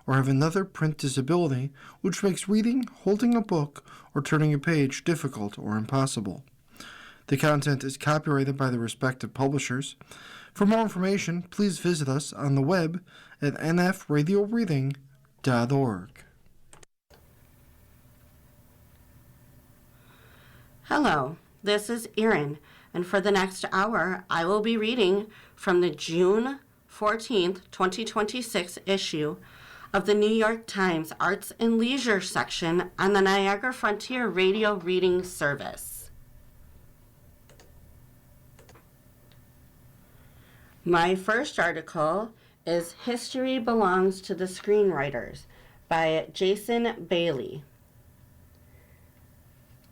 or have another print disability which makes reading, holding a book, or turning a page difficult or impossible. The content is copyrighted by the respective publishers. For more information, please visit us on the web at nfradioreading.org. Hello, this is Erin, and for the next hour, I will be reading from the June 14th, 2026 issue of the New York Times Arts and Leisure section on the Niagara Frontier Radio Reading Service. My first article is History Belongs to the Screenwriters by Jason Bailey.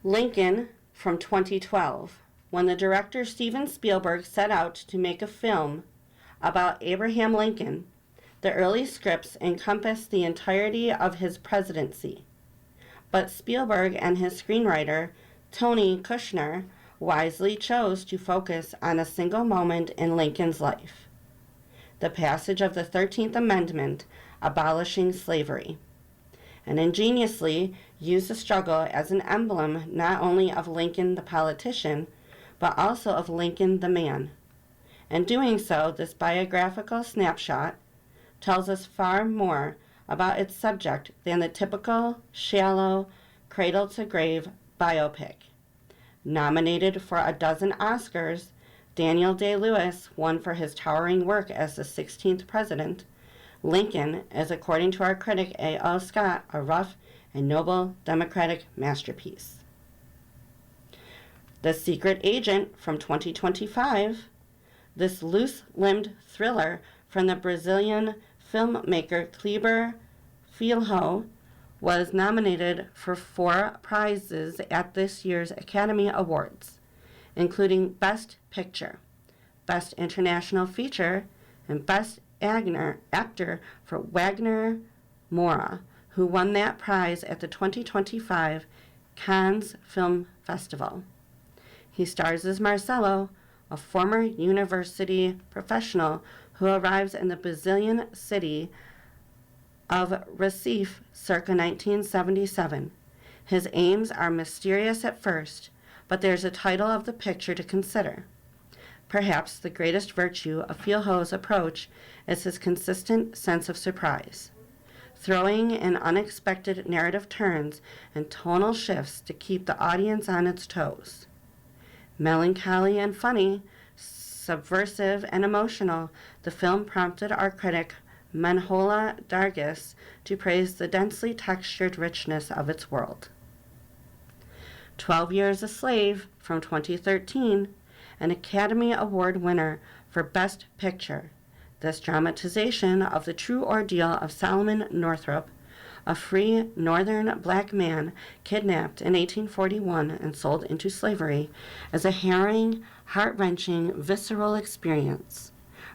Lincoln from 2012, when the director Steven Spielberg set out to make a film about Abraham Lincoln, the early scripts encompassed the entirety of his presidency. But Spielberg and his screenwriter, Tony Kushner, wisely chose to focus on a single moment in Lincoln's life: the passage of the 13th Amendment abolishing slavery, and ingeniously used the struggle as an emblem not only of Lincoln the politician, but also of Lincoln the man. In doing so, this biographical snapshot tells us far more about its subject than the typical, shallow, cradle-to-grave biopic. Nominated for a dozen Oscars, Daniel Day-Lewis won for his towering work as the 16th president. Lincoln is, according to our critic A.O. Scott, a rough and noble democratic masterpiece. The Secret Agent from 2025, this loose-limbed thriller from the Brazilian filmmaker Kleber Filho, was nominated for 4 prizes at this year's Academy Awards, including Best Picture, Best International Feature, and Best Actor for Wagner Moura, who won that prize at the 2025 Cannes Film Festival. He stars as Marcelo, a former university professional who arrives in the Brazilian city of Recife circa 1977. His aims are mysterious at first, but there's a title of the picture to consider. Perhaps the greatest virtue of Filho's approach is his consistent sense of surprise, throwing in unexpected narrative turns and tonal shifts to keep the audience on its toes. Melancholy and funny, subversive and emotional, the film prompted our critic Manhola Dargis to praise the densely textured richness of its world. 12 Years a Slave from 2013, an Academy Award winner for Best Picture. This dramatization of the true ordeal of Solomon Northup, a free northern black man kidnapped in 1841 and sold into slavery, is a harrowing, heart-wrenching, visceral experience,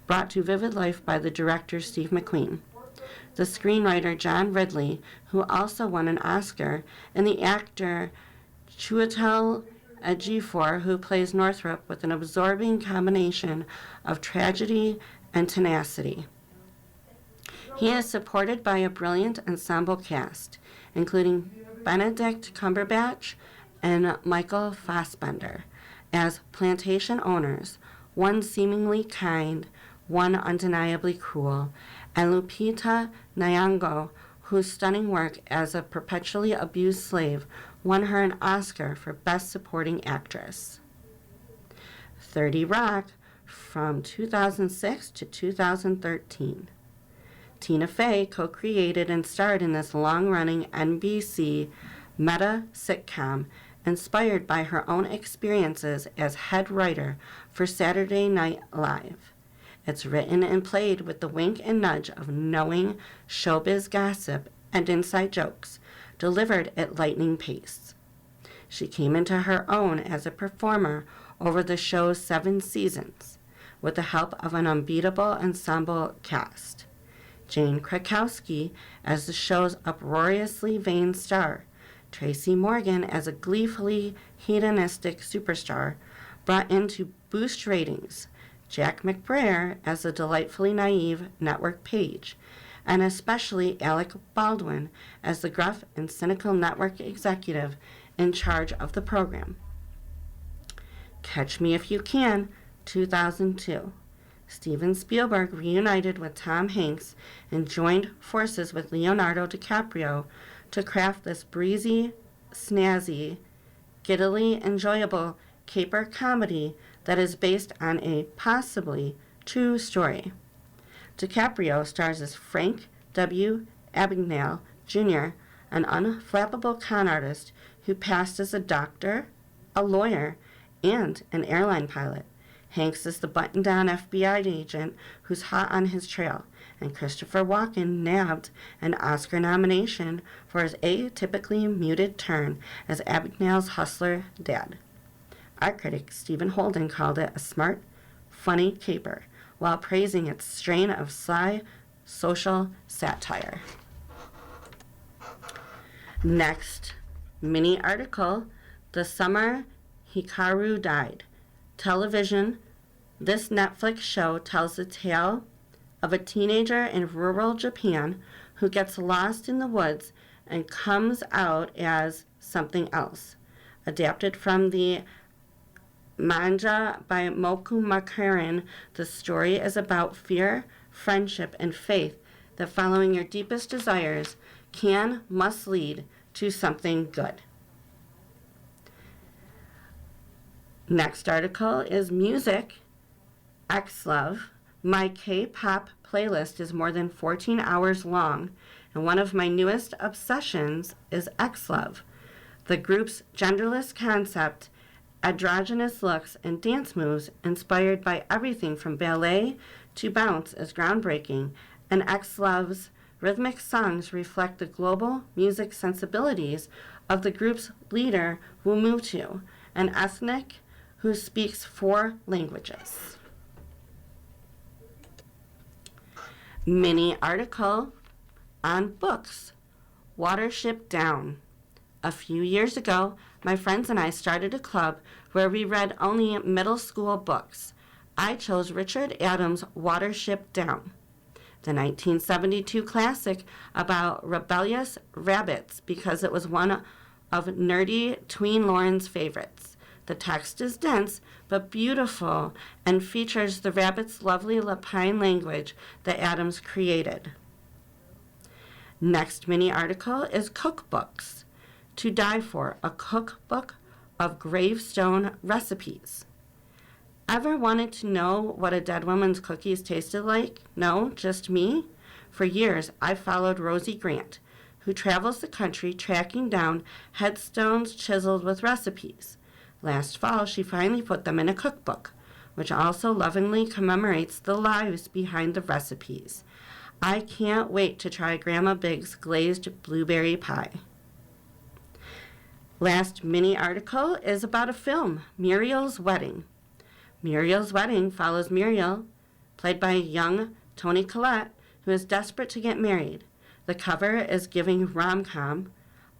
brought to vivid life by the director Steve McQueen, the screenwriter John Ridley, who also won an Oscar, and the actor Chiwetel Ejiofor, who plays Northup with an absorbing combination of tragedy and tenacity. He is supported by a brilliant ensemble cast, including Benedict Cumberbatch and Michael Fassbender as plantation owners, one seemingly kind, one undeniably cruel, and Lupita Nyong'o, whose stunning work as a perpetually abused slave won her an Oscar for Best Supporting Actress. 30 Rock from 2006 to 2013. Tina Fey co-created and starred in this long-running NBC meta sitcom inspired by her own experiences as head writer for Saturday Night Live. It's written and played with the wink and nudge of knowing showbiz gossip and inside jokes, delivered at lightning pace. She came into her own as a performer over the show's 7 seasons, with the help of an unbeatable ensemble cast. Jane Krakowski as the show's uproariously vain star, Tracy Morgan as a gleefully hedonistic superstar brought in to boost ratings, Jack McBrayer as a delightfully naive network page, and especially Alec Baldwin as the gruff and cynical network executive in charge of the program. Catch Me If You Can, 2002. Steven Spielberg reunited with Tom Hanks and joined forces with Leonardo DiCaprio to craft this breezy, snazzy, giddily enjoyable caper comedy that is based on a possibly true story. DiCaprio stars as Frank W. Abagnale Jr., an unflappable con artist who passed as a doctor, a lawyer, and an airline pilot. Hanks is the buttoned-down FBI agent who's hot on his trail, and Christopher Walken nabbed an Oscar nomination for his atypically muted turn as Abagnale's hustler dad. Art critic Stephen Holden called it a smart, funny caper, while praising its strain of sly social satire. Next mini article, The Summer Hikaru Died. Television. This Netflix show tells the tale of a teenager in rural Japan who gets lost in the woods and comes out as something else. Adapted from the manga by Moku Makarin, the story is about fear, friendship, and faith that following your deepest desires must lead to something good. Next article is music. Xlove. My K-pop playlist is more than 14 hours long, and one of my newest obsessions is Xlove. The group's genderless concept, androgynous looks, and dance moves inspired by everything from ballet to bounce is groundbreaking, and Xlove's rhythmic songs reflect the global music sensibilities of the group's leader, Wumutu, an ethnic who speaks 4 languages. Mini article on books. Watership Down. A few years ago, my friends and I started a club where we read only middle school books. I chose Richard Adams' Watership Down, the 1972 classic about rebellious rabbits, because it was one of nerdy tween Lauren's favorites. The text is dense but beautiful and features the rabbit's lovely Lapine language that Adams created. Next mini article is cookbooks. To Die For, a cookbook of gravestone recipes. Ever wanted to know what a dead woman's cookies tasted like? No, just me? For years, I followed Rosie Grant, who travels the country tracking down headstones chiseled with recipes. Last fall, she finally put them in a cookbook, which also lovingly commemorates the lives behind the recipes. I can't wait to try Grandma Big's glazed blueberry pie. Last mini article is about a film, Muriel's Wedding. Muriel's Wedding follows Muriel, played by young Toni Collette, who is desperate to get married. The cover is giving rom-com.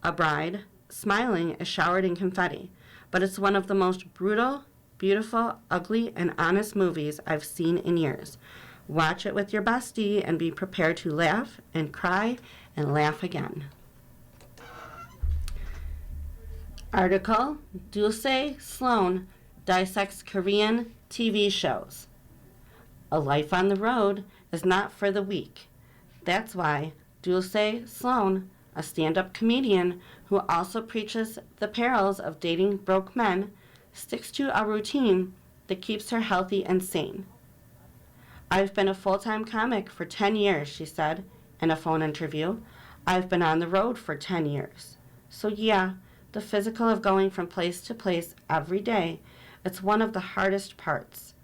A bride, smiling, is showered in confetti. But it's one of the most brutal, beautiful, ugly, and honest movies I've seen in years. Watch it with your bestie and be prepared to laugh and cry and laugh again. Article, Dulce Sloan dissects Korean TV shows. A life on the road is not for the weak. That's why Dulce Sloan, a stand-up comedian who also preaches the perils of dating broke men, sticks to a routine that keeps her healthy and sane. I've been a full-time comic for 10 years, she said in a phone interview. I've been on the road for 10 years. So yeah, the physical of going from place to place every day, it's one of the hardest parts.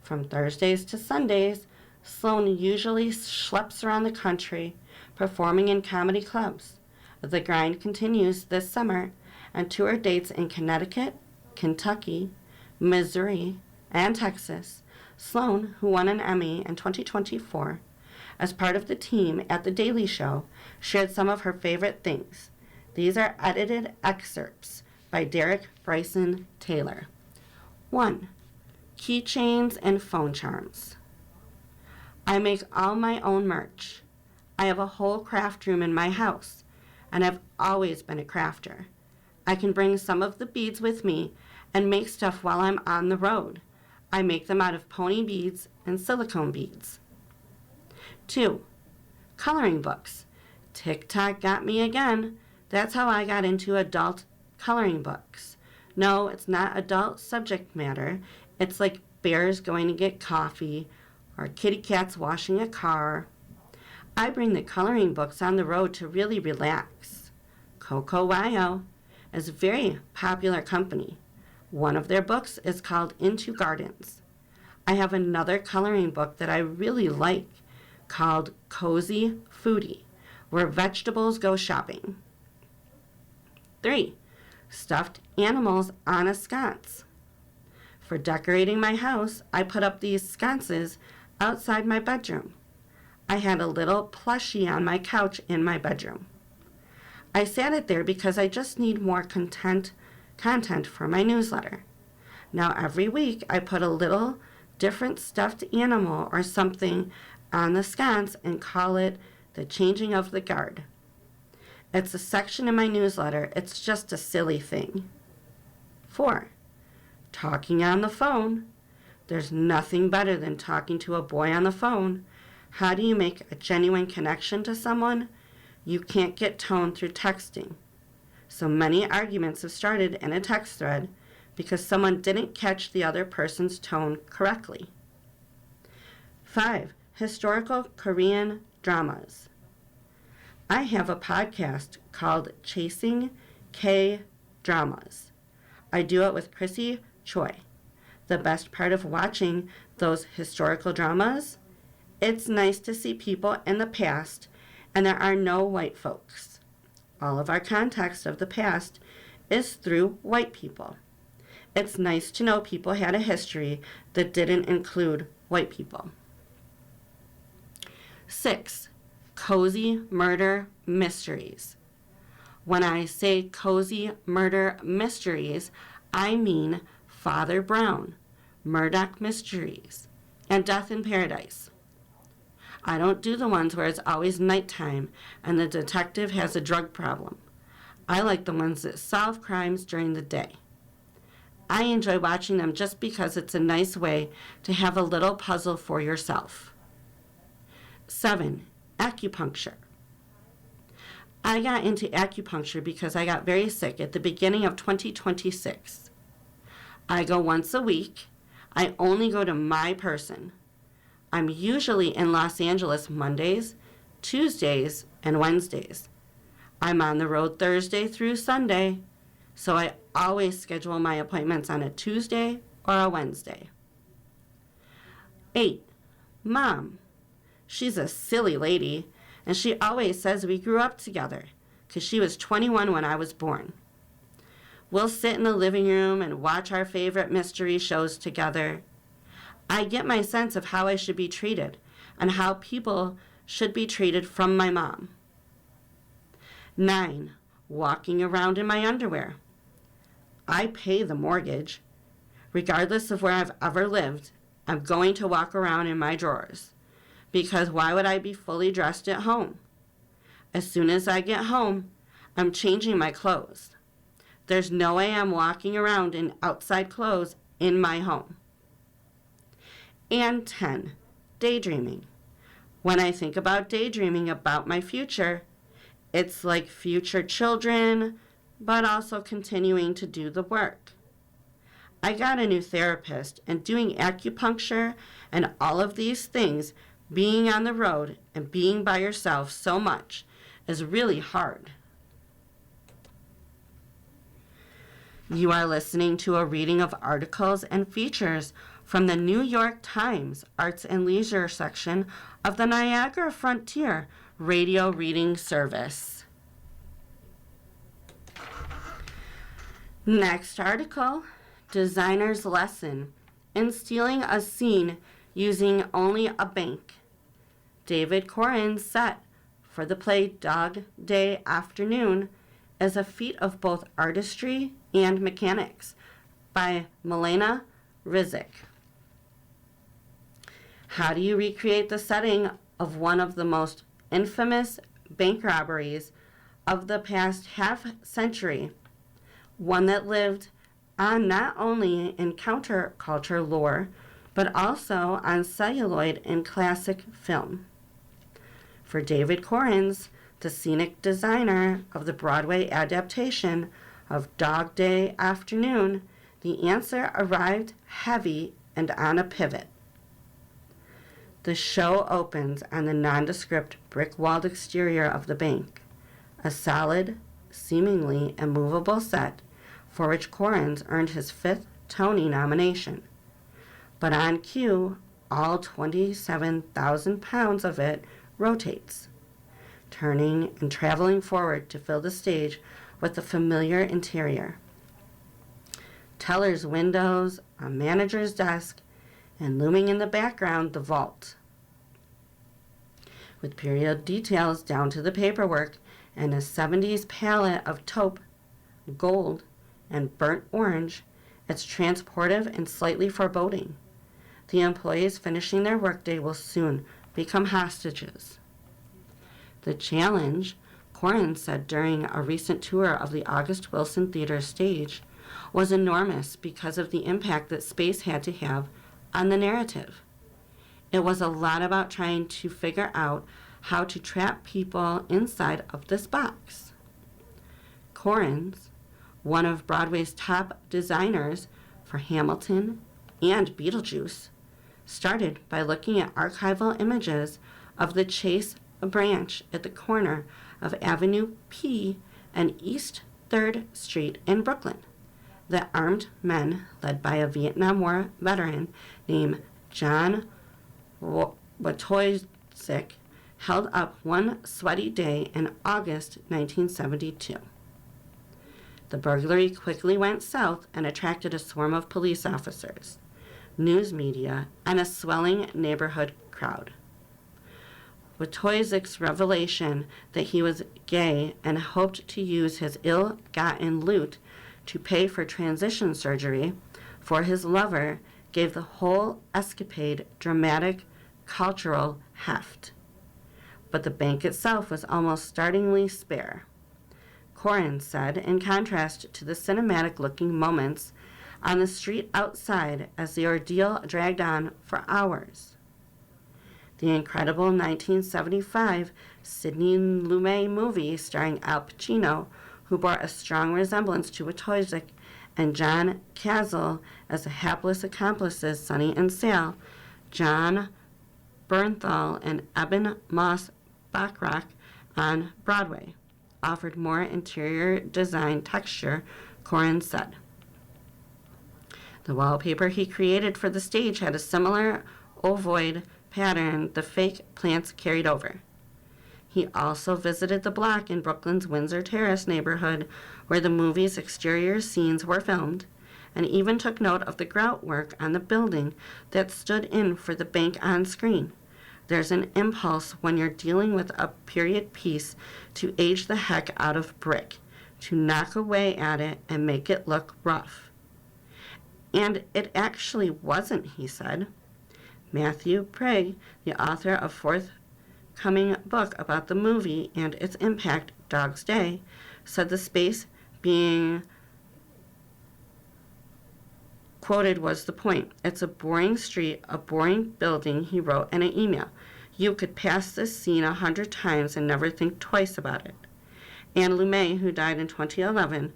From Thursdays to Sundays, Sloan usually schleps around the country, performing in comedy clubs. The grind continues this summer, and tour dates in Connecticut, Kentucky, Missouri, and Texas. Sloan, who won an Emmy in 2024 as part of the team at The Daily Show, shared some of her favorite things. These are edited excerpts by Derek Bryson Taylor. 1. Keychains and phone charms. I make all my own merch. I have a whole craft room in my house, and I've always been a crafter. I can bring some of the beads with me and make stuff while I'm on the road. I make them out of pony beads and silicone beads. 2. Coloring books. TikTok got me again. That's how I got into adult coloring books. No, it's not adult subject matter. It's like bears going to get coffee or kitty cats washing a car. I bring the coloring books on the road to really relax. Coco Wyo is a very popular company. One of their books is called Into Gardens. I have another coloring book that I really like called Cozy Foodie, where vegetables go shopping. 3. Stuffed animals on a sconce. For decorating my house, I put up these sconces outside my bedroom. I had a little plushie on my couch in my bedroom. I sat it there because I just need more content for my newsletter. Now every week I put a little different stuffed animal or something on the sconce and call it the changing of the guard. It's a section in my newsletter. It's just a silly thing. 4. Talking on the phone. There's nothing better than talking to a boy on the phone. How do you make a genuine connection to someone? You can't get tone through texting. So many arguments have started in a text thread because someone didn't catch the other person's tone correctly. 5. Historical Korean dramas. I have a podcast called Chasing K-Dramas. I do it with Chrissy Choi. The best part of watching those historical dramas, it's nice to see people in the past, and there are no white folks. All of our context of the past is through white people. It's nice to know people had a history that didn't include white people. 6. Cozy murder mysteries. When I say cozy murder mysteries, I mean Father Brown, Murdoch Mysteries, and Death in Paradise. I don't do the ones where it's always nighttime and the detective has a drug problem. I like the ones that solve crimes during the day. I enjoy watching them just because it's a nice way to have a little puzzle for yourself. 7. Acupuncture. I got into acupuncture because I got very sick at the beginning of 2026. I go once a week. I only go to my person. I'm usually in Los Angeles Mondays, Tuesdays, and Wednesdays. I'm on the road Thursday through Sunday, so I always schedule my appointments on a Tuesday or a Wednesday. 8. Mom. She's a silly lady, and she always says we grew up together because she was 21 when I was born. We'll sit in the living room and watch our favorite mystery shows together. I get my sense of how I should be treated and how people should be treated from my mom. 9. Walking around in my underwear. I pay the mortgage. Regardless of where I've ever lived, I'm going to walk around in my drawers. Because why would I be fully dressed at home? As soon as I get home, I'm changing my clothes. There's no way I'm walking around in outside clothes in my home. And 10. Daydreaming. When I think about daydreaming about my future, it's like future children, but also continuing to do the work. I got a new therapist, and doing acupuncture and all of these things, being on the road and being by yourself so much, is really hard. You are listening to a reading of articles and features from the New York Times Arts and Leisure section of the Niagara Frontier Radio Reading Service. Next article, Designer's Lesson in Stealing a Scene Using Only a Bank. David Corin's set for the play Dog Day Afternoon is a feat of both artistry and mechanics by Milena Rizik. How do you recreate the setting of one of the most infamous bank robberies of the past half century, one that lived on not only in counterculture lore, but also on celluloid and classic film. For David Korins, the scenic designer of the Broadway adaptation of Dog Day Afternoon, the answer arrived heavy and on a pivot. The show opens on the nondescript brick-walled exterior of the bank, a solid, seemingly immovable set for which Korins earned his 5th Tony nomination. But on cue, all 27,000 pounds of it rotates, turning and traveling forward to fill the stage with the familiar interior. Teller's windows, a manager's desk, and looming in the background, the vault. With period details down to the paperwork and a 70s palette of taupe, gold, and burnt orange, it's transportive and slightly foreboding. The employees finishing their workday will soon become hostages. The challenge, Korins said during a recent tour of the August Wilson Theater stage, was enormous because of the impact that space had to have on the narrative. It was a lot about trying to figure out how to trap people inside of this box. Korins, one of Broadway's top designers for Hamilton and Beetlejuice, started by looking at archival images of the Chase branch at the corner of Avenue P and East 3rd Street in Brooklyn. The armed men, led by a Vietnam War veteran named John Wojcik, held up one sweaty day in August 1972. The burglary quickly went south and attracted a swarm of police officers, news media, and a swelling neighborhood crowd. Wojcik's revelation that he was gay and hoped to use his ill-gotten loot to pay for transition surgery for his lover gave the whole escapade dramatic, cultural heft. But the bank itself was almost startlingly spare. Korins said, in contrast to the cinematic-looking moments on the street outside as the ordeal dragged on for hours. The incredible 1975 Sidney Lumet movie starring Al Pacino, who bore a strong resemblance to Wojcik, and John Cazale as the hapless accomplices Sonny and Sal, John Bernthal and Eben Moss-Bachrach on Broadway, offered more interior design texture, Korins said. The wallpaper he created for the stage had a similar ovoid pattern the fake plants carried over. He also visited the block in Brooklyn's Windsor Terrace neighborhood where the movie's exterior scenes were filmed, and even took note of the grout work on the building that stood in for the bank on screen. There's an impulse when you're dealing with a period piece to age the heck out of brick, to knock away at it and make it look rough. And it actually wasn't, he said. Matthew Prague, the author of forthcoming book about the movie and its impact, Dog's Day, said the space being quoted was the point. It's a boring street, a boring building, he wrote in an email. You could pass this scene 100 times and never think twice about it. Anne Lumet, who died in 2011,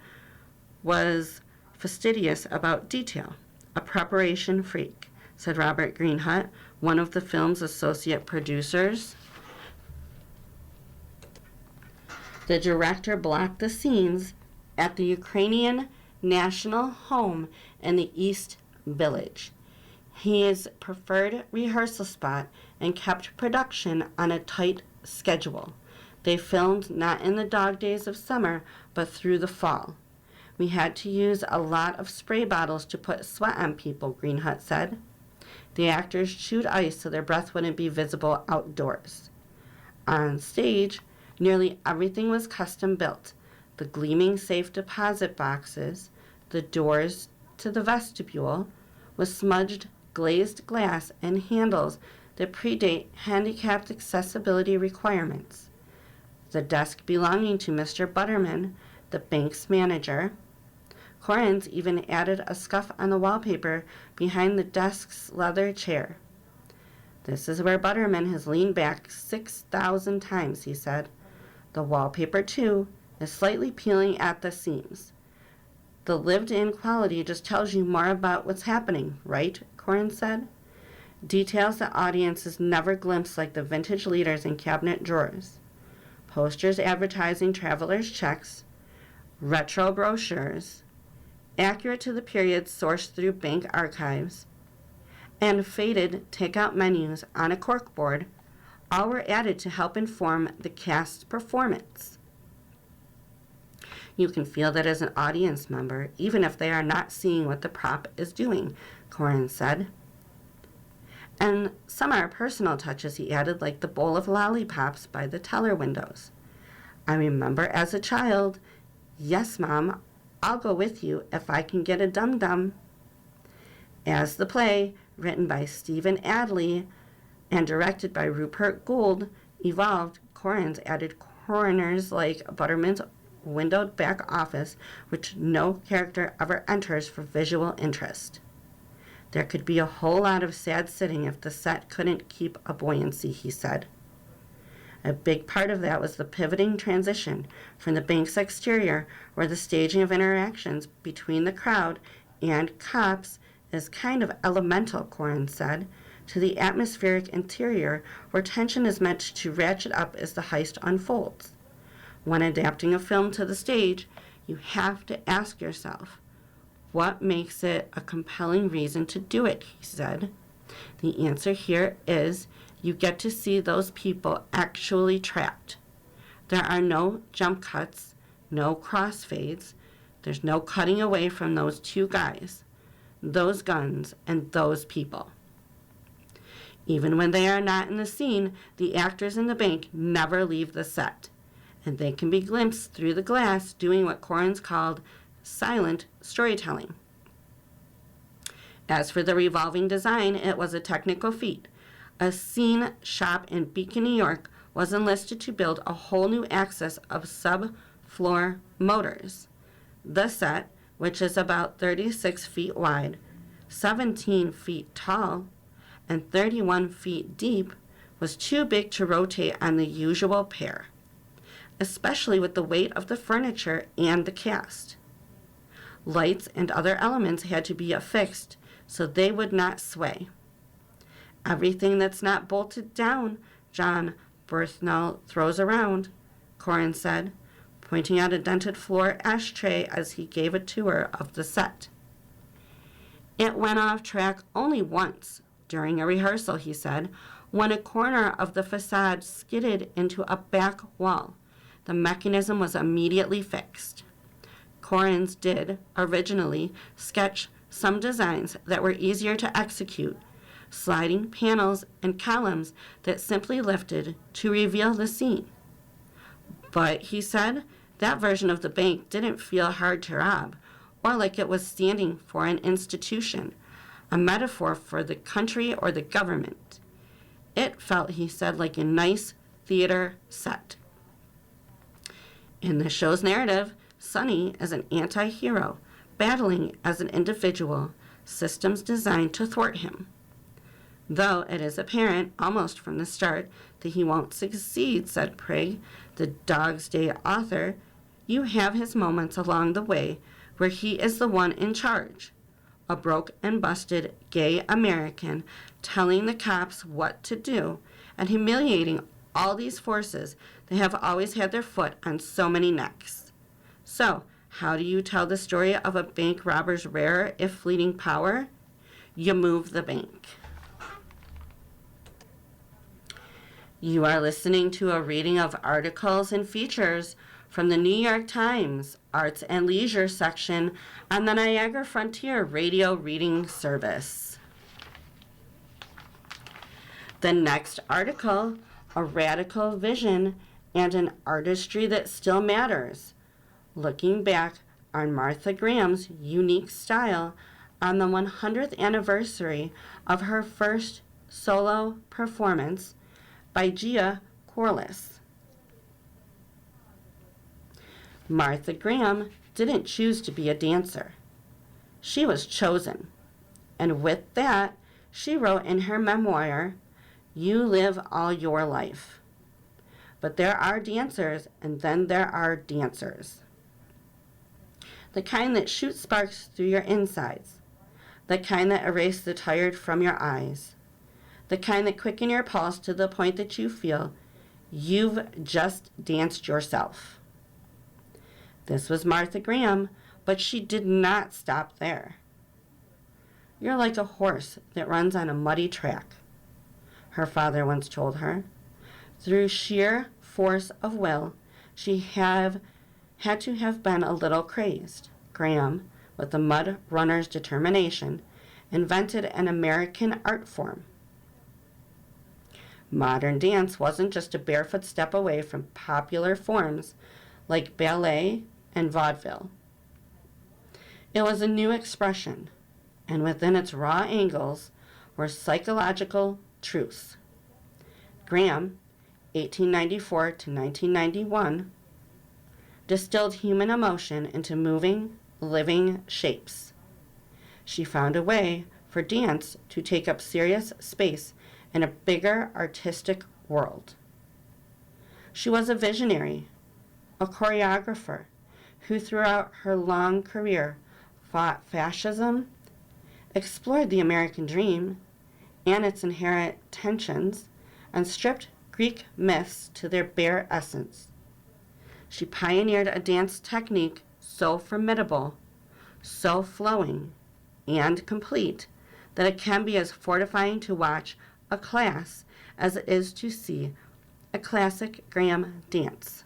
was fastidious about detail, a preparation freak, said Robert Greenhut, one of the film's associate producers. The director blocked the scenes at the Ukrainian National Home in the East Village, his preferred rehearsal spot, and kept production on a tight schedule. They filmed not in the dog days of summer, but through the fall. We had to use a lot of spray bottles to put sweat on people, Greenhut said. The actors chewed ice so their breath wouldn't be visible outdoors. On stage, nearly everything was custom built. The gleaming safe deposit boxes, the doors to the vestibule, with smudged glazed glass and handles that predate handicapped accessibility requirements. The desk belonging to Mr. Butterman, the bank's manager. Corrins even added a scuff on the wallpaper behind the desk's leather chair. This is where Butterman has leaned back 6,000 times, he said. The wallpaper, too, is slightly peeling at the seams. The lived-in quality just tells you more about what's happening, right? Corrins said. Details that audiences never glimpse, like the vintage leaders in cabinet drawers. Posters advertising travelers' checks. Retro brochures. Accurate to the period sourced through bank archives. And faded takeout menus on a corkboard, all were added to help inform the cast's performance. You can feel that as an audience member, even if they are not seeing what the prop is doing, Corrins said. And some are personal touches, he added, like the bowl of lollipops by the teller windows. I remember as a child, yes, Mom, I'll go with you if I can get a dum-dum. As the play, written by Stephen Adley and directed by Rupert Gould, evolved, Corrins added corners like Butterman's windowed back office, which no character ever enters for visual interest. There could be a whole lot of sad sitting if the set couldn't keep a buoyancy, he said. A big part of that was the pivoting transition from the bank's exterior, where the staging of interactions between the crowd and cops is kind of elemental, Corrins said, to the atmospheric interior, where tension is meant to ratchet up as the heist unfolds. When adapting a film to the stage, you have to ask yourself, what makes it a compelling reason to do it, he said. The answer here is you get to see those people actually trapped. There are no jump cuts, no crossfades. There's no cutting away from those two guys, those guns, and those people. Even when they are not in the scene, the actors in the bank never leave the set, and they can be glimpsed through the glass doing what Corrins called silent storytelling. As for the revolving design, it was a technical feat. A scene shop in Beacon, New York was enlisted to build a whole new axis of sub-floor motors. The set, which is about 36 feet wide, 17 feet tall, and 31 feet deep, was too big to rotate on the usual pair, especially with the weight of the furniture and the cast. Lights and other elements had to be affixed so they would not sway. Everything that's not bolted down, John Berthnall throws around, Corrins said, pointing out a dented floor ashtray as he gave a tour of the set. It went off track only once during a rehearsal, he said, when a corner of the facade skidded into a back wall. The mechanism was immediately fixed. Corrins did, originally, sketch some designs that were easier to execute, sliding panels and columns that simply lifted to reveal the scene. But, he said, that version of the bank didn't feel hard to rob, or like it was standing for an institution, a metaphor for the country or the government. It felt, he said, like a nice theater set. In the show's narrative, Sonny is an anti-hero, battling as an individual, systems designed to thwart him. Though it is apparent, almost from the start, that he won't succeed, said Prigg, the Dog's Day author, you have his moments along the way where he is the one in charge, a broke and busted gay American telling the cops what to do and humiliating all these forces that have always had their foot on so many necks. So, how do you tell the story of a bank robber's rare, if fleeting, power? You move the bank. You are listening to a reading of articles and features from the New York Times Arts and Leisure section on the Niagara Frontier Radio Reading Service. The next article, A Radical Vision and an Artistry That Still Matters, looking back on Martha Graham's unique style on the 100th anniversary of her first solo performance by Gia Corliss. Martha Graham didn't choose to be a dancer. She was chosen. And with that, she wrote in her memoir, "You live all your life." But there are dancers, and then there are dancers. The kind that shoot sparks through your insides. The kind that erase the tired from your eyes. The kind that quicken your pulse to the point that you feel you've just danced yourself. This was Martha Graham, but she did not stop there. You're like a horse that runs on a muddy track, her father once told her. Through sheer force of will, she had to have been a little crazed. Graham, with the mud runner's determination, invented an American art form. Modern dance wasn't just a barefoot step away from popular forms like ballet and vaudeville. It was a new expression, and within its raw angles were psychological truths. Graham, 1894 to 1991, distilled human emotion into moving, living shapes. She found a way for dance to take up serious space in a bigger artistic world. She was a visionary, a choreographer who throughout her long career fought fascism, explored the American dream and its inherent tensions, and stripped Greek myths to their bare essence. She pioneered a dance technique so formidable, so flowing, and complete that it can be as fortifying to watch a class as it is to see a classic Graham dance.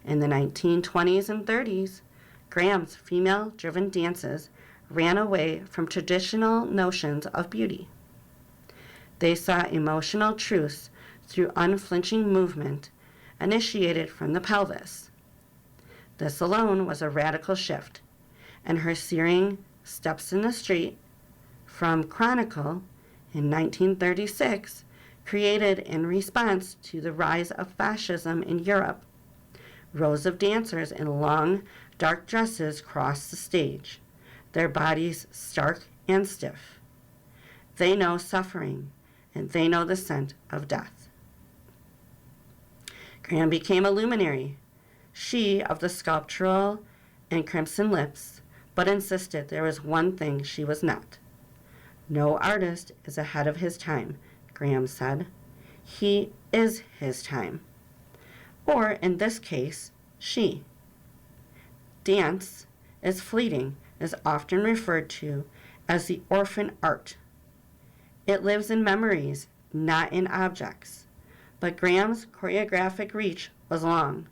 In the 1920s and 30s, Graham's female-driven dances ran away from traditional notions of beauty. They saw emotional truths through unflinching movement initiated from the pelvis. This alone was a radical shift, and her searing Steps in the Street from Chronicle in 1936, created in response to the rise of fascism in Europe. Rows of dancers in long, dark dresses cross the stage, their bodies stark and stiff. They know suffering, and they know the scent of death. Graham became a luminary, she of the sculptural and crimson lips, but insisted there was one thing she was not. No artist is ahead of his time, Graham said. He is his time. Or, in this case, she. Dance is fleeting, is often referred to as the orphan art. It lives in memories, not in objects. But Graham's choreographic reach was long.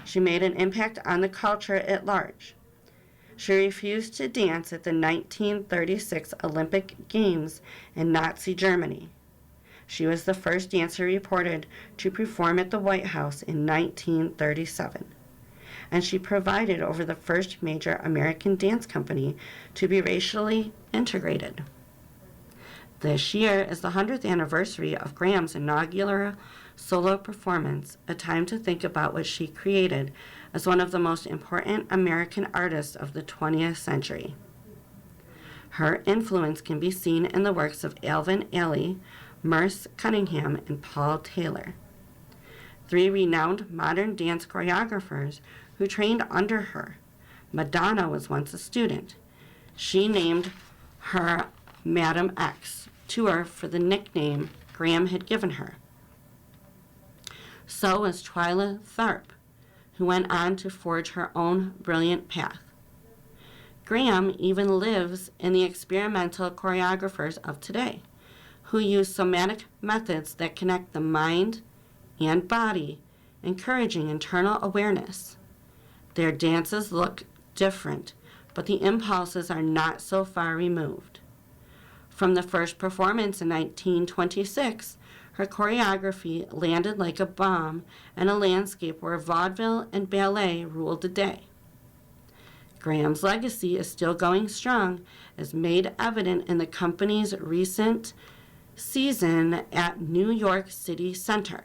She made an impact on the culture at large. She refused to dance at the 1936 Olympic Games in Nazi Germany. She was the first dancer reported to perform at the White House in 1937. And she provided over the first major American dance company to be racially integrated. This year is the 100th anniversary of Graham's inaugural solo performance, a time to think about what she created as one of the most important American artists of the 20th century. Her influence can be seen in the works of Alvin Ailey, Merce Cunningham, and Paul Taylor, three renowned modern dance choreographers who trained under her. Madonna was once a student. She named her Madam X tour for the nickname Graham had given her. So was Twyla Tharp, who went on to forge her own brilliant path. Graham even lives in the experimental choreographers of today, who use somatic methods that connect the mind and body, encouraging internal awareness. Their dances look different, but the impulses are not so far removed. From the first performance in 1926, her choreography landed like a bomb in a landscape where vaudeville and ballet ruled the day. Graham's legacy is still going strong, as made evident in the company's recent season at New York City Center.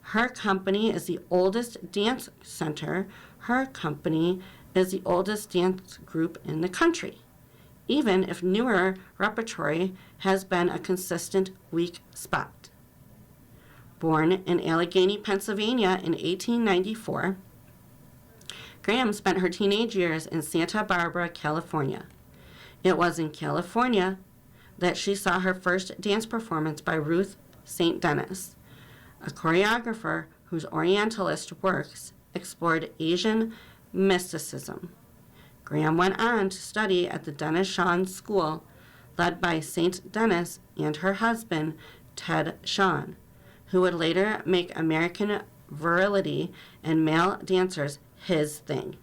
Her company is the oldest dance center. Her company is the oldest dance group in the country, even if newer repertory has been a consistent weak spot. Born in Allegheny, Pennsylvania in 1894, Graham spent her teenage years in Santa Barbara, California. It was in California that she saw her first dance performance by Ruth St. Denis, a choreographer whose Orientalist works explored Asian mysticism. Graham went on to study at the Denis Shawn School, led by St. Denis and her husband, Ted Shawn, who would later make American virility and male dancers his thing.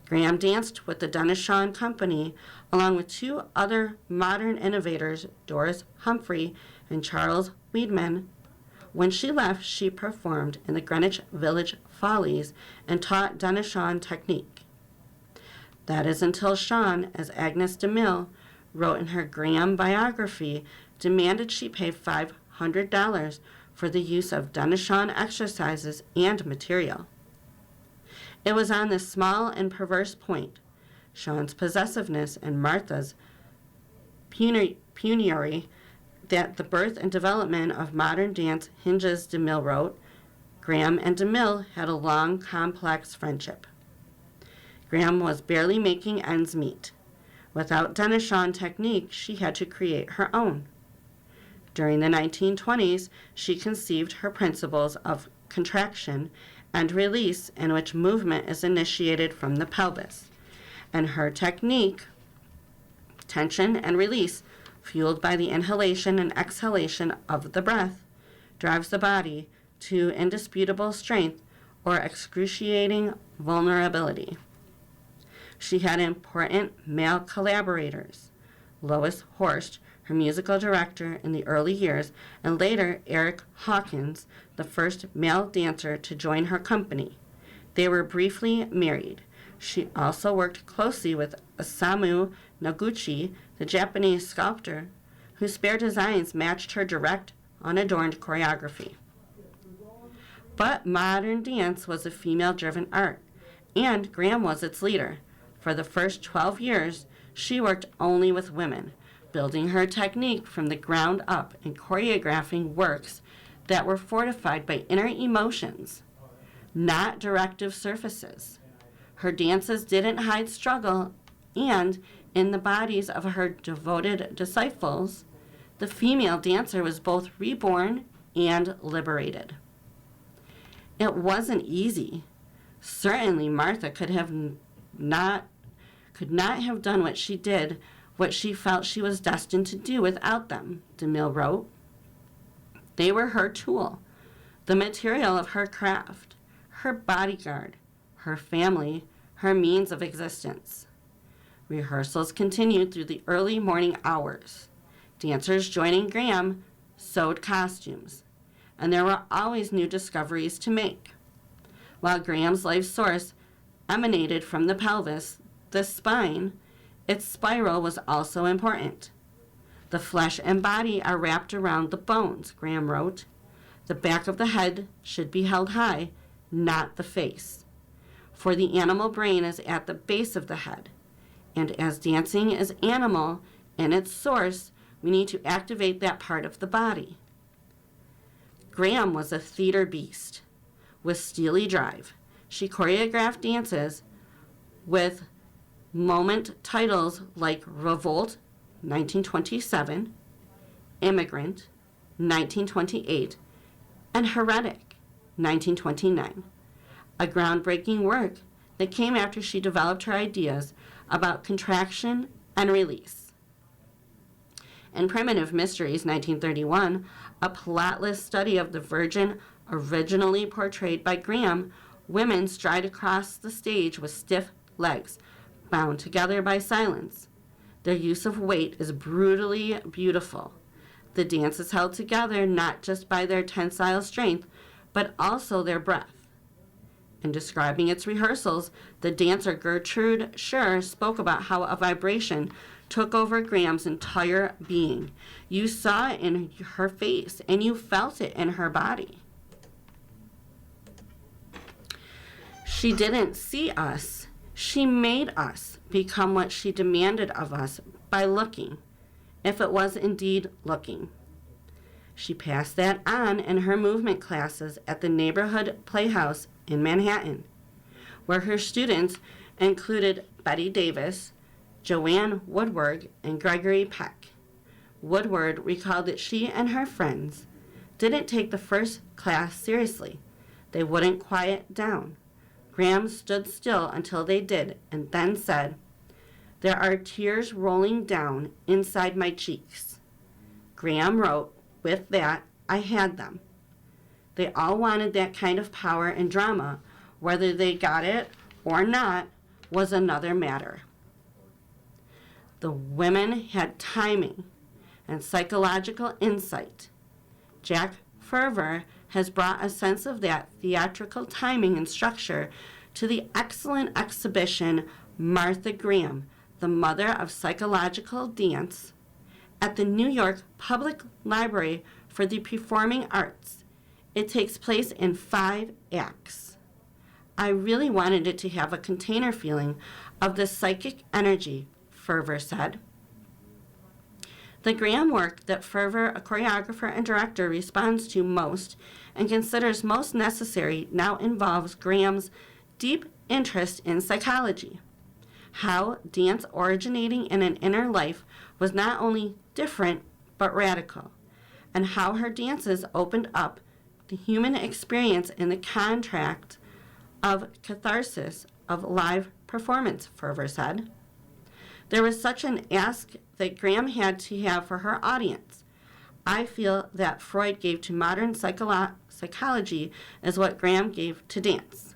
Graham danced with the Denis Shawn Company along with two other modern innovators, Doris Humphrey and Charles Wiedemann. When she left, she performed in the Greenwich Village Follies and taught Denis Shawn technique. That is until Shawn, as Agnes DeMille wrote in her Graham biography, demanded she pay $500 for the use of Denis Shawn exercises and material. It was on this small and perverse point, Shawn's possessiveness and Martha's penury, that the birth and development of modern dance hinges, DeMille wrote. Graham and DeMille had a long, complex friendship. Graham was barely making ends meet. Without Denis Shawn technique, she had to create her own. During the 1920s, she conceived her principles of contraction and release, in which movement is initiated from the pelvis, and her technique, tension and release, fueled by the inhalation and exhalation of the breath, drives the body to indisputable strength or excruciating vulnerability. She had important male collaborators, Lois Horst, her musical director in the early years, and later Eric Hawkins, the first male dancer to join her company. They were briefly married. She also worked closely with Osamu Noguchi, the Japanese sculptor, whose spare designs matched her direct, unadorned choreography. But modern dance was a female-driven art, and Graham was its leader. For the first 12 years, she worked only with women, building her technique from the ground up and choreographing works that were fortified by inner emotions, not directive surfaces. Her dances didn't hide struggle, and in the bodies of her devoted disciples, the female dancer was both reborn and liberated. It wasn't easy. Certainly Martha could not have done what she did, what she felt she was destined to do without them, DeMille wrote. They were her tool, the material of her craft, her bodyguard, her family, her means of existence. Rehearsals continued through the early morning hours. Dancers joining Graham sewed costumes, and there were always new discoveries to make. While Graham's life source emanated from the pelvis, the spine, its spiral was also important. The flesh and body are wrapped around the bones, Graham wrote. The back of the head should be held high, not the face. For the animal brain is at the base of the head. And as dancing is animal in its source, we need to activate that part of the body. Graham was a theater beast with steely drive. She choreographed dances with moment titles like Revolt, 1927, Immigrant, 1928, and Heretic, 1929, a groundbreaking work that came after she developed her ideas about contraction and release. In Primitive Mysteries, 1931, a plotless study of the Virgin originally portrayed by Graham, women stride across the stage with stiff legs, bound together by silence. Their use of weight is brutally beautiful. The dance is held together not just by their tensile strength, but also their breath. In describing its rehearsals, the dancer Gertrude Scher spoke about how a vibration took over Graham's entire being. You saw it in her face and you felt it in her body. She didn't see us. She made us become what she demanded of us by looking, if it was indeed looking. She passed that on in her movement classes at the neighborhood playhouse in Manhattan, where her students included Betty Davis, Joanne Woodward, and Gregory Peck. Woodward recalled that she and her friends didn't take the first class seriously. They wouldn't quiet down. Graham stood still until they did and then said, "There are tears rolling down inside my cheeks." Graham wrote, "With that, I had them." They all wanted that kind of power and drama. Whether they got it or not was another matter. The women had timing and psychological insight. Jack Ferver has brought a sense of that theatrical timing and structure to the excellent exhibition Martha Graham, the Mother of Psychological Dance, at the New York Public Library for the Performing Arts. It takes place in 5 acts. I really wanted it to have a container feeling of the psychic energy, Ferver said. The Graham work that Ferver, a choreographer and director, responds to most and considers most necessary now involves Graham's deep interest in psychology. How dance originating in an inner life was not only different but radical, and how her dances opened up the human experience in the contract of catharsis of live performance, Ferver said. There was such an ask that Graham had to have for her audience. I feel that Freud gave to modern psychology as what Graham gave to dance.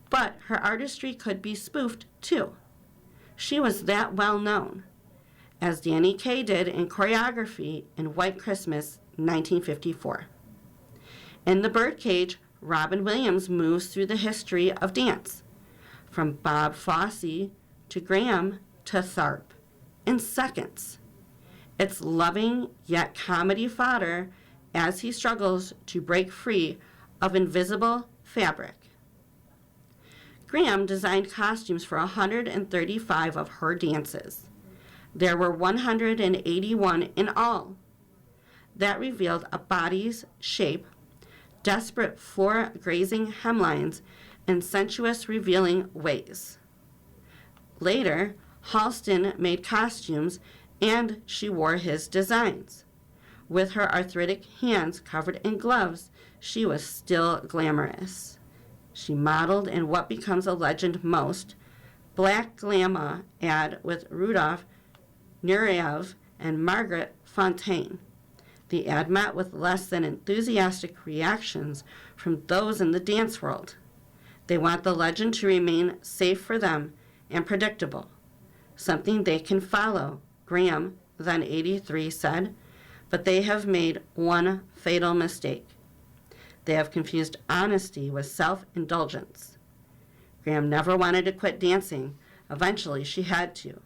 But her artistry could be spoofed too. She was that well known, as Danny Kaye did in choreography in White Christmas, 1954. In The Birdcage, Robin Williams moves through the history of dance, from Bob Fosse to Graham to Tharp, in seconds. It's loving yet comedy fodder as he struggles to break free of invisible fabric. Graham designed costumes for 135 of her dances. There were 181 in all. That revealed a body's shape, desperate floor-grazing hemlines, and sensuous revealing ways. Later, Halston made costumes, and she wore his designs. With her arthritic hands covered in gloves, she was still glamorous. She modeled in what becomes a legend most, Black Glamour ad with Rudolph Nureyev and Margaret Fontaine. The ad met with less than enthusiastic reactions from those in the dance world. They want the legend to remain safe for them and predictable, something they can follow, Graham, then 83, said, but they have made one fatal mistake. They have confused honesty with self-indulgence. Graham never wanted to quit dancing. Eventually, she had to.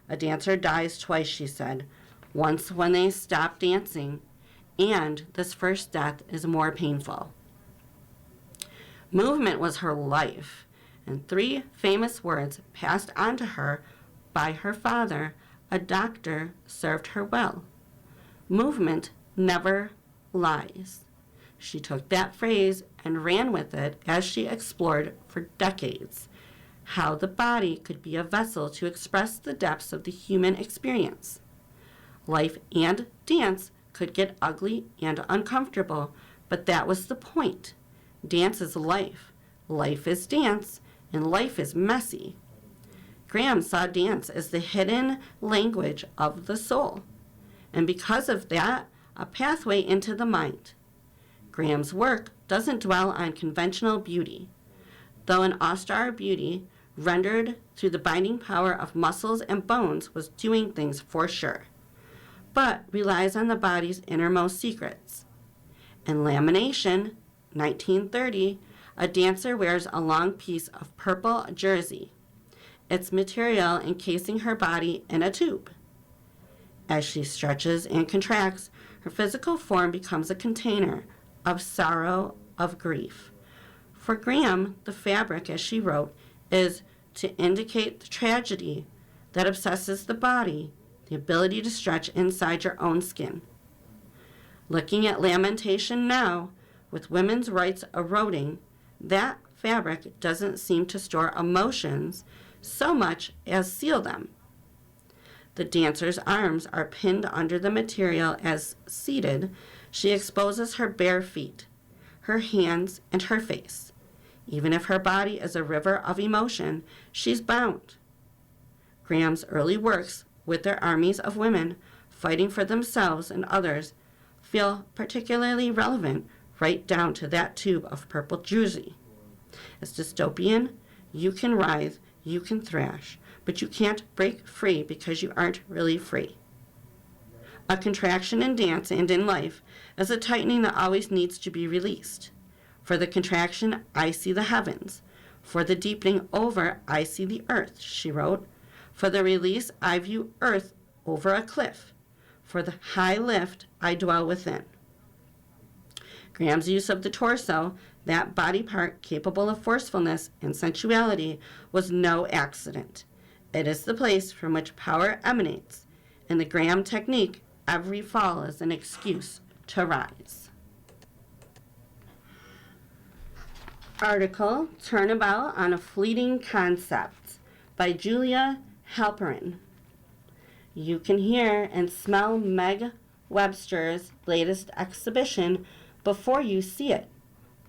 A dancer dies twice, she said, once when they stop dancing, and this first death is more painful. Movement was her life, and 3 famous words passed on to her by her father, a doctor, served her well. Movement never lies. She took that phrase and ran with it as she explored for decades how the body could be a vessel to express the depths of the human experience. Life and dance could get ugly and uncomfortable, but that was the point. Dance is life. Life is dance, and life is messy. Graham saw dance as the hidden language of the soul, and because of that, a pathway into the mind. Graham's work doesn't dwell on conventional beauty, though an austere beauty rendered through the binding power of muscles and bones was doing things for sure, but relies on the body's innermost secrets. In Lamination, 1930, a dancer wears a long piece of purple jersey, its material encasing her body in a tube. As she stretches and contracts, her physical form becomes a container of sorrow, of grief. For Graham, the fabric, as she wrote, is to indicate the tragedy that obsesses the body, the ability to stretch inside your own skin. Looking at lamentation now, with women's rights eroding, that fabric doesn't seem to store emotions so much as seal them. The dancer's arms are pinned under the material as, seated, she exposes her bare feet, her hands, and her face. Even if her body is a river of emotion, she's bound. Graham's early works, with their armies of women fighting for themselves and others, feel particularly relevant right down to that tube of purple jersey. As dystopian, you can writhe, you can thrash, but you can't break free because you aren't really free. A contraction in dance and in life is a tightening that always needs to be released. For the contraction, I see the heavens. For the deepening over, I see the earth, she wrote. For the release, I view earth over a cliff. For the high lift, I dwell within. Graham's use of the torso, that body part capable of forcefulness and sensuality, was no accident. It is the place from which power emanates. In the Graham technique, every fall is an excuse to rise. Article, Turnabout on a Fleeting Concept by Julia Halperin. You can hear and smell Meg Webster's latest exhibition before you see it.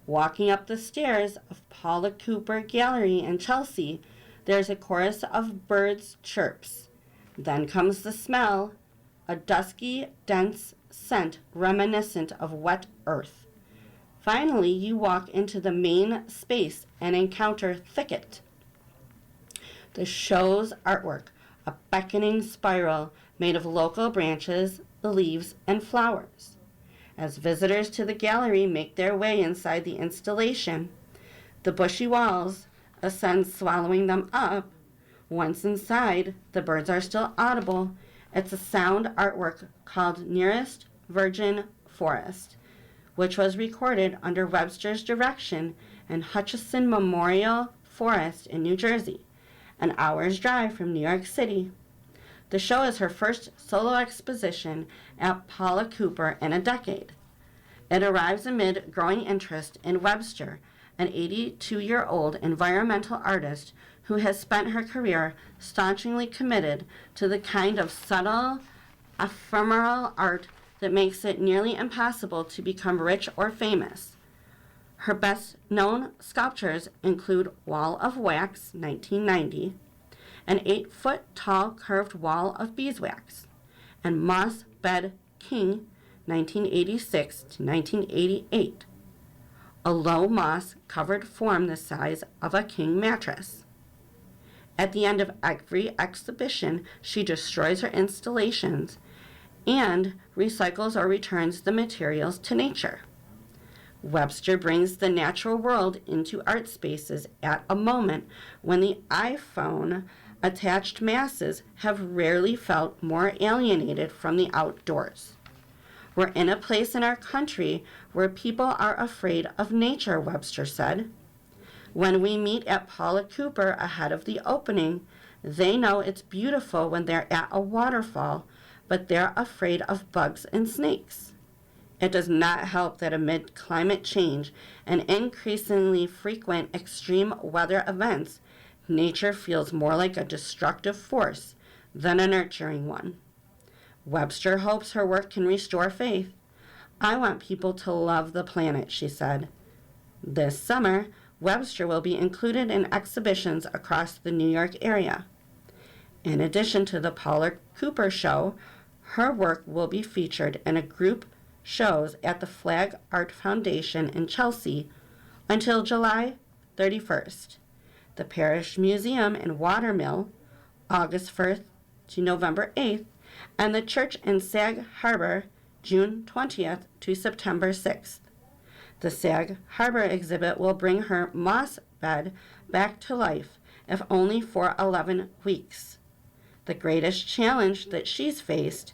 Walking up the stairs of Paula Cooper Gallery in Chelsea, there's a chorus of birds' chirps. Then comes the smell, a dusky, dense scent reminiscent of wet earth. Finally, you walk into the main space and encounter Thicket. The show's artwork, a beckoning spiral made of local branches, the leaves, and flowers. As visitors to the gallery make their way inside the installation, the bushy walls ascend, swallowing them up. Once inside, the birds are still audible. It's a sound artwork called Nearest Virgin Forest, which was recorded under Webster's direction in Hutchison Memorial Forest in New Jersey, an hour's drive from New York City. The show is her first solo exposition at Paula Cooper in a decade. It arrives amid growing interest in Webster, an 82-year-old environmental artist who has spent her career staunchly committed to the kind of subtle, ephemeral art that makes it nearly impossible to become rich or famous. Her best-known sculptures include Wall of Wax, 1990, an 8-foot-tall curved wall of beeswax, and Moss Bed King, 1986 to 1988, a low moss-covered form the size of a king mattress. At the end of every exhibition, she destroys her installations and recycles or returns the materials to nature. Webster brings the natural world into art spaces at a moment when the iPhone attached masses have rarely felt more alienated from the outdoors. We're in a place in our country where people are afraid of nature, Webster said. When we meet at Paula Cooper ahead of the opening, they know it's beautiful when they're at a waterfall, but they're afraid of bugs and snakes. It does not help that amid climate change and increasingly frequent extreme weather events, nature feels more like a destructive force than a nurturing one. Webster hopes her work can restore faith. I want people to love the planet, she said. This summer, Webster will be included in exhibitions across the New York area. In addition to the Paula Cooper show, her work will be featured in a group shows at the Flag Art Foundation in Chelsea until July 31st, the Parish Museum in Watermill, August 1st to November 8th, and the church in Sag Harbor, June 20th to September 6th. The Sag Harbor exhibit will bring her moss bed back to life, if only for 11 weeks. The greatest challenge that she's faced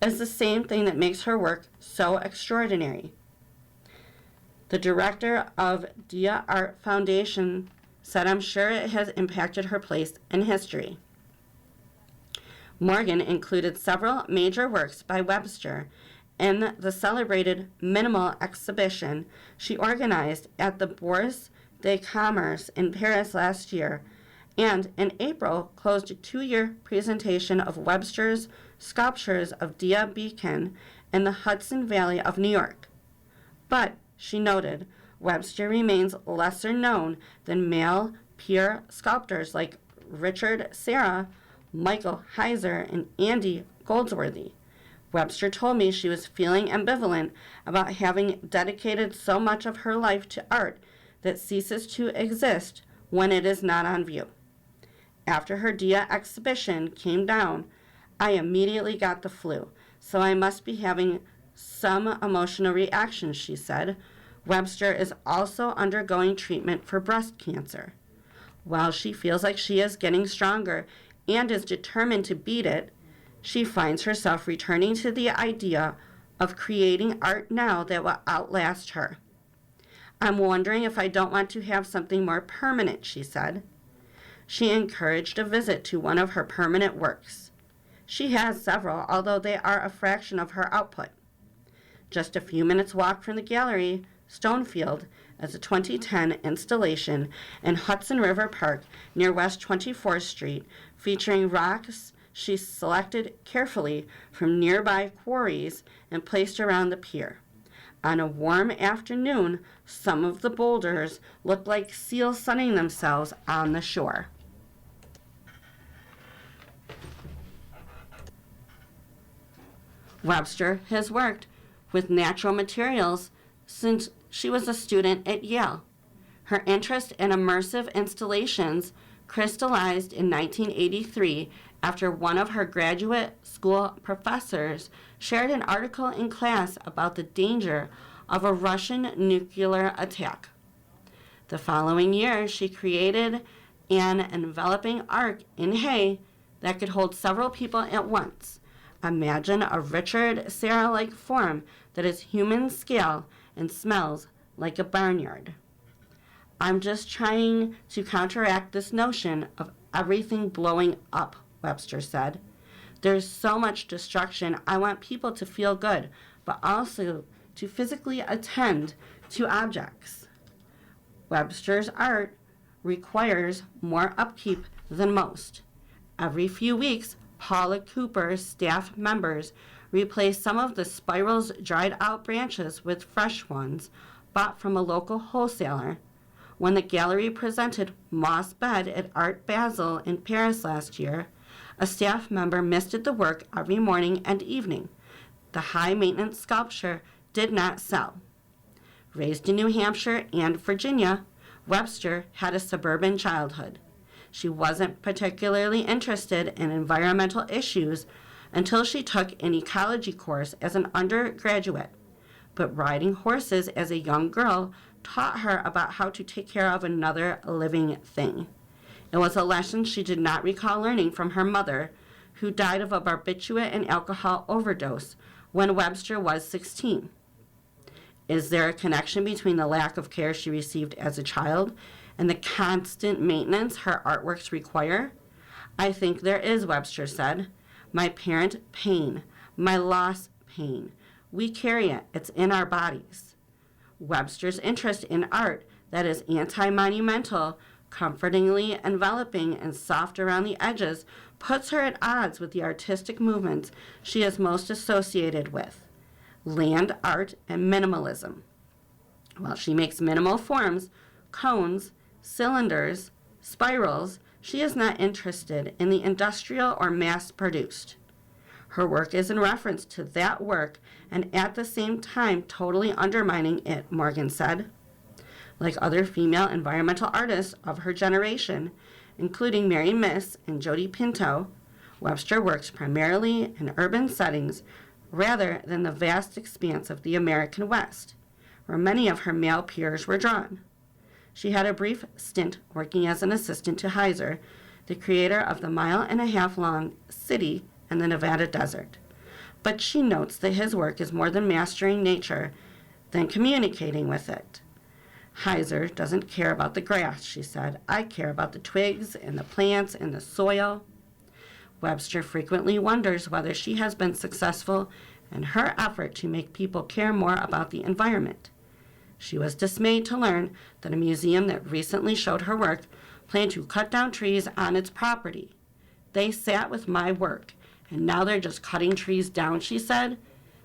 is the same thing that makes her work so extraordinary. The director of Dia Art Foundation said, "I'm sure it has impacted her place in history." Morgan included several major works by Webster in the celebrated Minimal exhibition she organized at the Bourse de Commerce in Paris last year, and in April closed a 2-year presentation of Webster's sculptures of Dia Beacon in the Hudson Valley of New York. But, she noted, Webster remains lesser known than male peer sculptors like Richard Serra, Michael Heiser, and Andy Goldsworthy. Webster told me she was feeling ambivalent about having dedicated so much of her life to art that ceases to exist when it is not on view. After her Dia exhibition came down, I immediately got the flu, so I must be having some emotional reactions, she said. Webster is also undergoing treatment for breast cancer. While she feels like she is getting stronger and is determined to beat it, she finds herself returning to the idea of creating art now that will outlast her. "I'm wondering if I don't want to have something more permanent," she said. She encouraged a visit to one of her permanent works. She has several, although they are a fraction of her output. Just a few minutes' walk from the gallery, Stonefield is a 2010 installation in Hudson River Park near West 24th Street, featuring rocks she selected carefully from nearby quarries and placed around the pier. On a warm afternoon, some of the boulders looked like seals sunning themselves on the shore. Webster has worked with natural materials since she was a student at Yale. Her interest in immersive installations crystallized in 1983 after one of her graduate school professors shared an article in class about the danger of a Russian nuclear attack. The following year, she created an enveloping arc in hay that could hold several people at once. Imagine a Richard Serra-like form that is human scale and smells like a barnyard. "I'm just trying to counteract this notion of everything blowing up," Webster said. "There's so much destruction. I want people to feel good, but also to physically attend to objects." Webster's art requires more upkeep than most. Every few weeks, Paula Cooper's staff members replace some of the spiral's dried out branches with fresh ones bought from a local wholesaler. When the gallery presented Moss Bed at Art Basel in Paris last year, a staff member misted the work every morning and evening. The high-maintenance sculpture did not sell. Raised in New Hampshire and Virginia, Webster had a suburban childhood. She wasn't particularly interested in environmental issues until she took an ecology course as an undergraduate. But riding horses as a young girl taught her about how to take care of another living thing. It was a lesson she did not recall learning from her mother, who died of a barbiturate and alcohol overdose when Webster was 16. Is there a connection between the lack of care she received as a child and the constant maintenance her artworks require? "I think there is," Webster said. "My parent pain, my loss pain. We carry it. It's in our bodies." Webster's interest in art that is anti-monumental, comfortingly enveloping, and soft around the edges puts her at odds with the artistic movements she is most associated with: land art and minimalism. While she makes minimal forms, cones, cylinders, spirals, she is not interested in the industrial or mass-produced. Her work is in reference to that work and at the same time totally undermining it, Morgan said. Like other female environmental artists of her generation, including Mary Miss and Jodi Pinto, Webster works primarily in urban settings rather than the vast expanse of the American West. where many of her male peers were drawn. She had a brief stint working as an assistant to Heiser, the creator of the mile-and-a-half-long city in the Nevada desert. But she notes that his work is more than mastering nature than communicating with it. Heiser doesn't care about the grass, she said. I care about the twigs and the plants and the soil. Webster frequently wonders whether she has been successful in her effort to make people care more about the environment. She was dismayed to learn that a museum that recently showed her work planned to cut down trees on its property. They sat with my work, and now they're just cutting trees down, she said.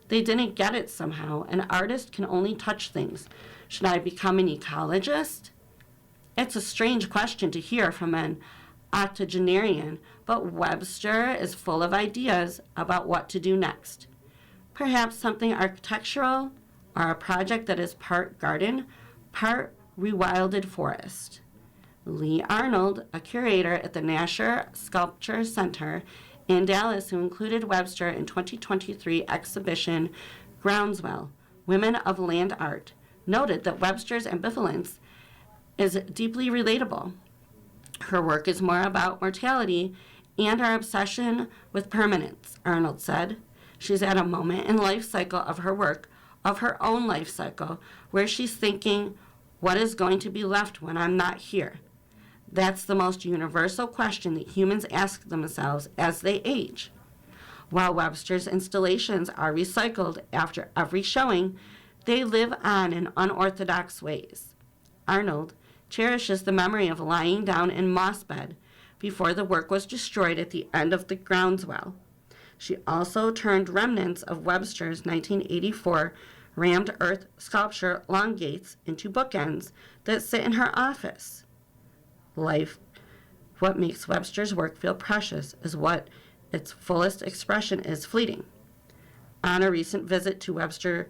They didn't get it somehow. An artist can only touch things. Should I become an ecologist? It's a strange question to hear from an octogenarian, but Webster is full of ideas about what to do next. Perhaps something architectural, or a project that is part garden, part rewilded forest. Lee Arnold, a curator at the Nasher Sculpture Center in Dallas, who included Webster in 2023 exhibition Groundswell, Women of Land Art, noted that Webster's ambivalence is deeply relatable. Her work is more about mortality and our obsession with permanence, Arnold said. She's at a moment in life cycle of her work, of her own life cycle, where she's thinking, what is going to be left when I'm not here? That's the most universal question that humans ask themselves as they age. While Webster's installations are recycled after every showing, they live on in unorthodox ways. Arnold cherishes the memory of lying down in mossbed before the work was destroyed at the end of the Groundswell. She also turned remnants of Webster's 1984 rammed earth sculpture Long Gates into bookends that sit in her office. Life, what makes Webster's work feel precious is what its fullest expression is fleeting. On a recent visit to Webster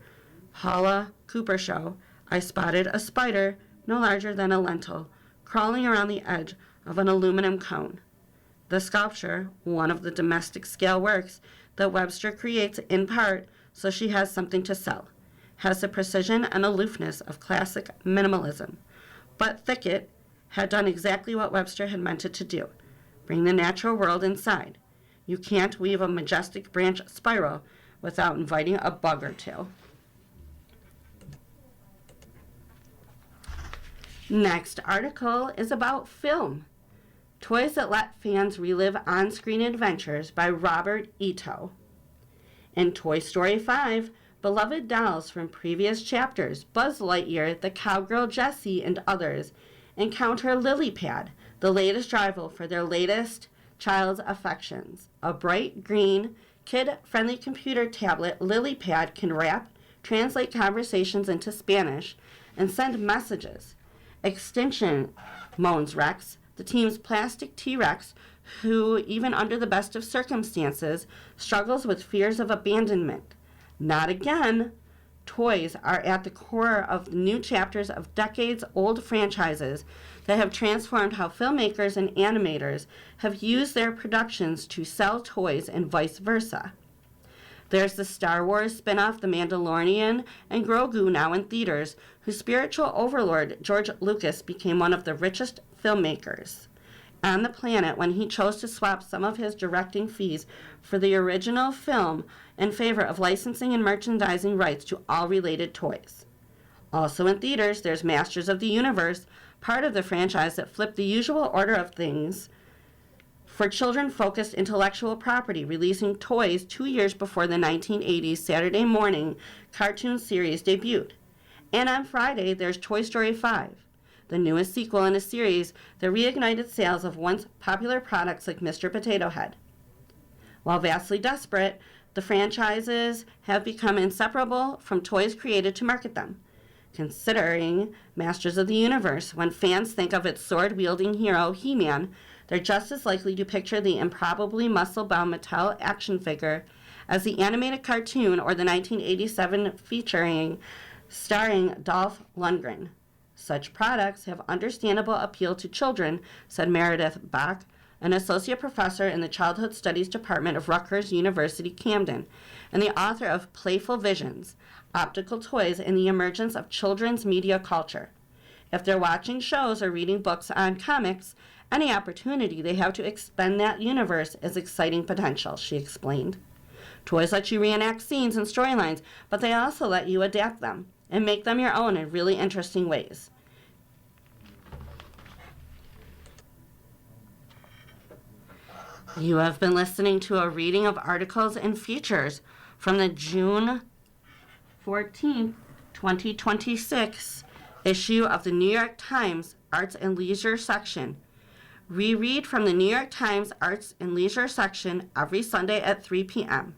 Paula Cooper show, I spotted a spider no larger than a lentil crawling around the edge of an aluminum cone. The sculpture, one of the domestic scale works that Webster creates in part so she has something to sell, has the precision and aloofness of classic minimalism. But Thicket had done exactly what Webster had meant it to do, bring the natural world inside. You can't weave a majestic branch spiral without inviting a bug or two. Next article is about film. Toys That Let Fans Relive On-Screen Adventures by Robert Ito. In Toy Story 5, beloved dolls from previous chapters, Buzz Lightyear, the cowgirl Jessie, and others, encounter Lilypad, the latest rival for their latest child's affections. A bright green, kid-friendly computer tablet, Lilypad can rap, translate conversations into Spanish, and send messages. Extinction, moans Rex, the team's plastic T-Rex, who, even under the best of circumstances, struggles with fears of abandonment. Not again. Toys are at the core of the new chapters of decades-old franchises that have transformed how filmmakers and animators have used their productions to sell toys and vice versa. There's the Star Wars spin-off The Mandalorian and Grogu now in theaters, whose spiritual overlord George Lucas became one of the richest filmmakers on the planet when he chose to swap some of his directing fees for the original film in favor of licensing and merchandising rights to all related toys. Also in theaters, there's Masters of the Universe, part of the franchise that flipped the usual order of things for children-focused intellectual property, releasing toys 2 years before the 1980s Saturday morning cartoon series debuted. And on Friday, there's Toy Story 5, the newest sequel in a series that reignited sales of once popular products like Mr. Potato Head. While vastly desperate, the franchises have become inseparable from toys created to market them. Considering Masters of the Universe, when fans think of its sword-wielding hero, He-Man, they're just as likely to picture the improbably muscle-bound Mattel action figure as the animated cartoon or the 1987 featuring starring Dolph Lundgren. Such products have understandable appeal to children, said Meredith Bach, an associate professor in the Childhood Studies Department of Rutgers University Camden, and the author of Playful Visions, optical toys and the emergence of children's media culture. If they're watching shows or reading books on comics, any opportunity they have to expand that universe is exciting potential, she explained. Toys let you reenact scenes and storylines, but they also let you adapt them and make them your own in really interesting ways. You have been listening to a reading of articles and features from the June 14th, 2026 issue of the New York Times Arts and Leisure section. Reread from the New York Times Arts and Leisure section every Sunday at 3 p.m.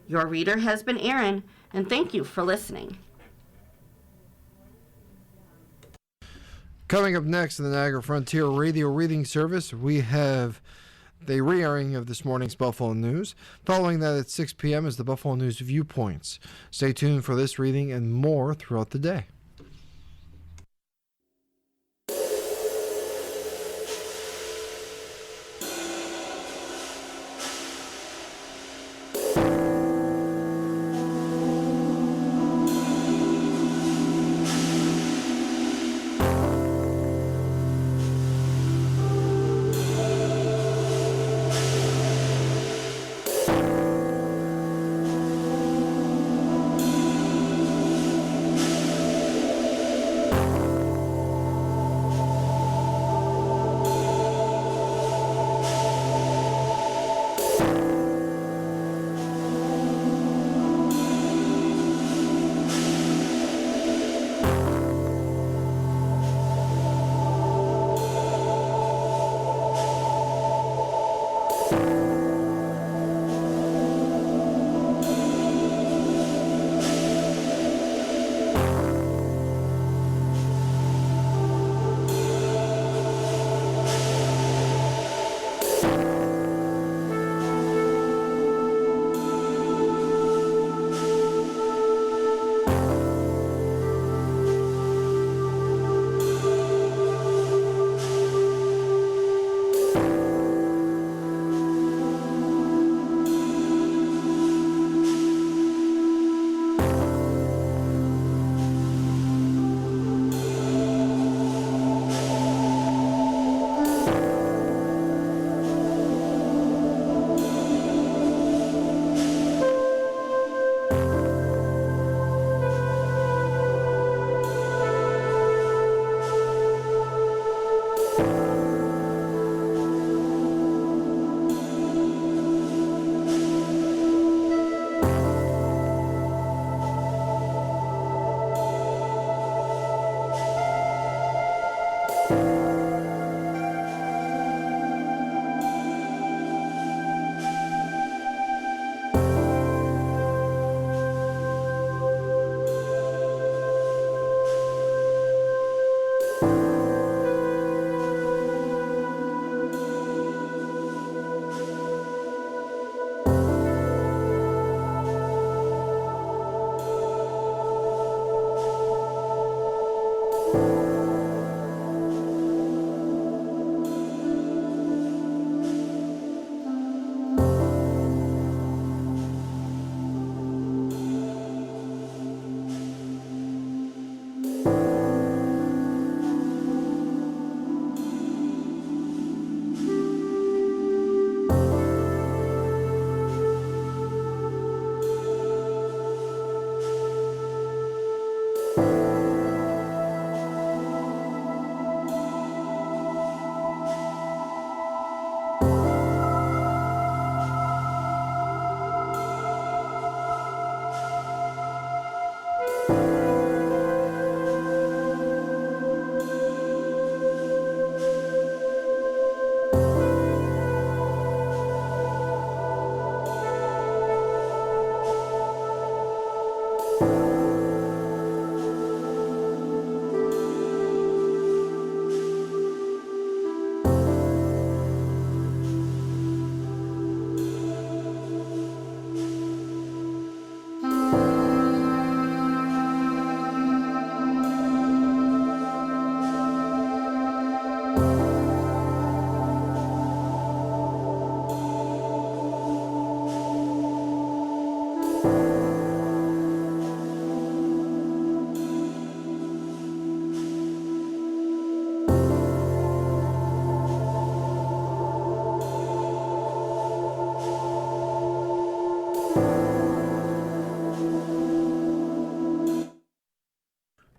Your reader has been Erin, and thank you for listening. Coming up next in the Niagara Frontier Radio Reading Service, we have the re-airing of this morning's Buffalo News. Following that at 6 p.m. is the Buffalo News Viewpoints. Stay tuned for this reading and more throughout the day.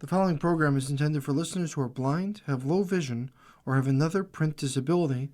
The following program is intended for listeners who are blind, have low vision, or have another print disability,